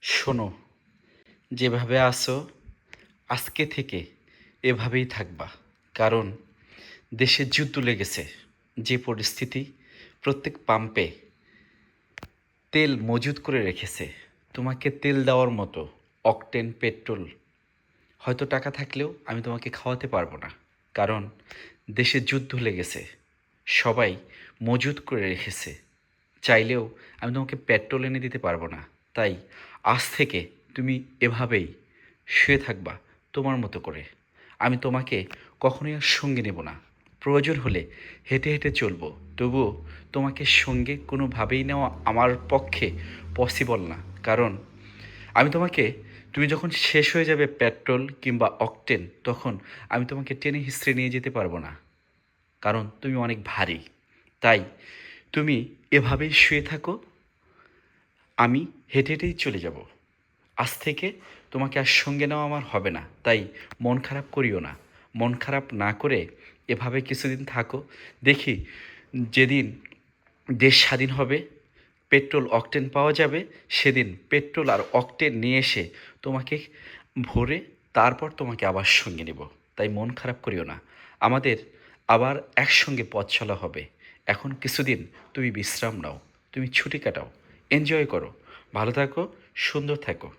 শোনো, যেভাবে আছো আজকে থেকে এভাবেই থাকবা। কারণ দেশে যুদ্ধ লেগেছে। যে পরিস্থিতি, প্রত্যেক পাম্পে তেল মজুত করে রেখেছে। তোমাকে তেল দেওয়ার মতো অকটেন পেট্রোল হয়তো টাকা থাকলেও আমি তোমাকে খাওয়াতে পারবো না। কারণ দেশে যুদ্ধ লেগেছে, সবাই মজুত করে রেখেছে। চাইলেও আমি তোমাকে পেট্রোল এনে দিতে পারবো না। তাই আজ থেকে তুমি এভাবেই শুয়ে থাকবা তোমার মতো করে। আমি তোমাকে কখনোই আর সঙ্গে নেব না। প্রয়োজন হলে হেঁটে হেঁটে চলবো, তবুও তোমাকে সঙ্গে কোনোভাবেই নেওয়া আমার পক্ষে পসিবল না। কারণ আমি তোমাকে, তুমি যখন শেষ হয়ে যাবে পেট্রোল কিংবা অকটেন, তখন আমি তোমাকে টেনে হিঁচড়ে নিয়ে যেতে পারবো না। কারণ তুমি অনেক ভারী। তাই তুমি এভাবেই শুয়ে থাকো, আমি হেঁটে হেঁটেই চলে যাব। আজ থেকে তোমাকে আর সঙ্গে নেওয়া আমার হবে না। তাই মন খারাপ করিও না। মন খারাপ না করে এভাবে কিছুদিন থাকো। দেখি যেদিন দেশ স্বাধীন হবে, পেট্রোল অকটেন পাওয়া যাবে, সেদিন পেট্রোল আর অকটেন নিয়ে এসে তোমাকে ভরে তারপর তোমাকে আবার সঙ্গে নেব। তাই মন খারাপ করিও না। আমাদের আবার একসঙ্গে পথ চলা হবে। এখন কিছুদিন তুমি বিশ্রাম নাও, তুমি ছুটি কাটাও, এনজয় করো, ভালো থাকো, সুন্দর থাকো।